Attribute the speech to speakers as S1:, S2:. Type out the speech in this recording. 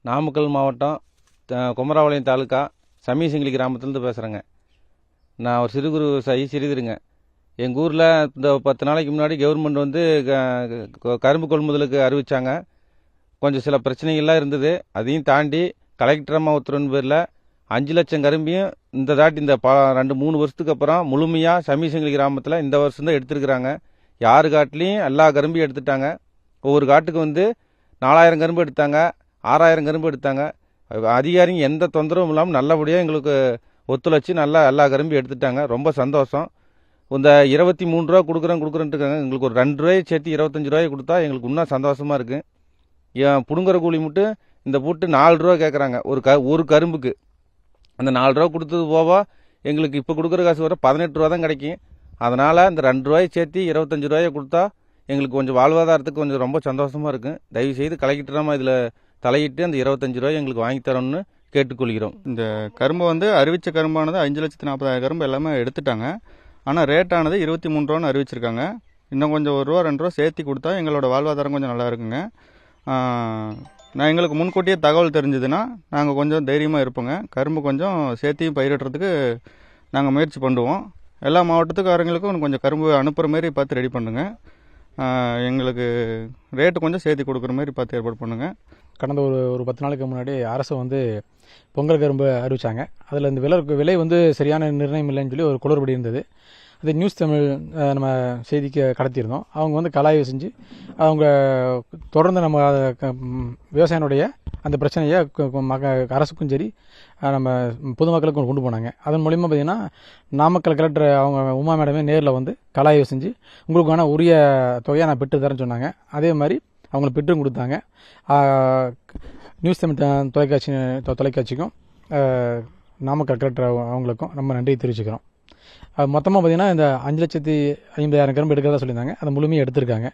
S1: நாமக்கல் மாவட்டம் குமராபாளையம் தாலுக்கா சமீசிங்கிலி கிராமத்துலேருந்து பேசுகிறேங்க. நான் ஒரு சிறு குறு விவசாயி சிறிதுருங்க. எங்கள் ஊரில் இந்த 10 நாளைக்கு முன்னாடி கவர்மெண்ட் வந்து கரும்பு கொள்முதலுக்கு அறிவித்தாங்க. கொஞ்சம் சில பிரச்சனைகள்லாம் இருந்தது. அதையும் தாண்டி கலெக்டர் அம்மா உத்தரவின் பேரில் 5 லட்சம் கரும்பையும் இந்த தாட்டி இந்த 2-3 வருஷத்துக்கு அப்புறம் முழுமையாக சமீசிங்கிலி கிராமத்தில் இந்த வருஷம் தான் எடுத்துருக்குறாங்க. யார் காட்டிலையும் எல்லா கரும்பையும் எடுத்துட்டாங்க. ஒவ்வொரு காட்டுக்கு வந்து 4000 கரும்பு எடுத்தாங்க, 6000 கரும்பு எடுத்தாங்க. அதிகாரிங்க எந்த தொந்தரவும் இல்லாமல் நல்லபடியாக எங்களுக்கு ஒத்துழைச்சி நல்லா எல்லா கரும்பையும் எடுத்துட்டாங்க. ரொம்ப சந்தோஷம். இந்த 23 ரூபா கொடுக்குறேன்ட்டு இருக்காங்க. எங்களுக்கு ஒரு 2 ரூபாயை சேர்த்து 25 ரூபாய் கொடுத்தா எங்களுக்கு இன்னும் சந்தோஷமாக இருக்குது. ஏன் புடுங்குற கூலி மட்டும் இந்த பூட்டு 4 ரூபா கேட்குறாங்க ஒரு கரும்புக்கு. அந்த 4 ரூபா கொடுத்தது போவா எங்களுக்கு இப்போ கொடுக்குற காசு வர 18 ரூபா தான் கிடைக்கும். அதனால் இந்த 2 ரூபாயை சேர்த்து 25 ரூபாயை கொடுத்தா எங்களுக்கு கொஞ்சம் வாழ்வாதாரத்துக்கு கொஞ்சம் ரொம்ப சந்தோஷமாக இருக்கும். தயவுசெய்து கலெக்டராமல் இதில் தலையிட்டு அந்த 25 ரூபாய் எங்களுக்கு வாங்கி தரோம்னு கேட்டுக்கொள்கிறோம்.
S2: இந்த கரும்பு வந்து அறிவித்த கரும்பானது 5,40,000 கரும்பு எல்லாமே எடுத்துட்டாங்க. ஆனால் ரேட்டானது 23 ரூபான்னு அறிவிச்சிருக்காங்க. இன்னும் கொஞ்சம் 1 ரூபா 2 ரூபா சேர்த்து கொடுத்தா எங்களோட வாழ்வாதாரம் கொஞ்சம் நல்லா இருக்குங்க. எங்களுக்கு முன்கூட்டியே தகவல் தெரிஞ்சதுன்னா நாங்கள் கொஞ்சம் தைரியமாக இருப்போங்க. கரும்பு கொஞ்சம் சேர்த்தியும் பயிரிடுறதுக்கு நாங்கள் முயற்சி பண்ணுவோம். எல்லா மாவட்டத்துக்காரங்களுக்கும் கொஞ்சம் கரும்பு அனுப்புகிற மாரி பார்த்து ரெடி பண்ணுங்க. எங்களுக்கு ரேட்டு கொஞ்சம் சேர்த்து கொடுக்குற மாதிரி பார்த்து ஏற்பாடு பண்ணுங்க.
S3: கடந்த ஒரு 10 நாளுக்கு முன்னாடி அரசு வந்து பொங்கல் கரும்பு அறிவித்தாங்க. அதில் இந்த விலை வந்து சரியான நிர்ணயம் இல்லைன்னு சொல்லி ஒரு குளறுபடி இருந்தது. அது நியூஸ் தமிழ் நம்ம செய்திக்கு கடத்தியிருந்தோம். அவங்க வந்து கலாய்வு செஞ்சு அவங்க தொடர்ந்து நம்ம விவசாயினுடைய அந்த பிரச்சனையை அரசுக்கும் சரி நம்ம பொதுமக்களுக்கும் கொண்டு போனாங்க. அதன் மூலிமா பார்த்திங்கன்னா நாமக்கல் கலெக்டர் அவங்க உமா மேடமே நேரில் வந்து கலாய்வு செஞ்சு உங்களுக்கான உரிய தொகையை நான் பெற்று தரேன்னு சொன்னாங்க. அதே மாதிரி அவங்களுக்கு பெற்றும் கொடுத்தாங்க. நியூஸ் தமிழ் தொலைக்காட்சிக்கும் நாமக்கல் கலெக்டர் அவங்களுக்கும் ரொம்ப நன்றி தெரிவிச்சுக்கிறோம். மொத்தமாக பார்த்திங்கன்னா இந்த 5,50,000 கரும்பு எடுக்கிறதா சொல்லியிருந்தாங்க. அதை முழுமையாக எடுத்திருக்காங்க.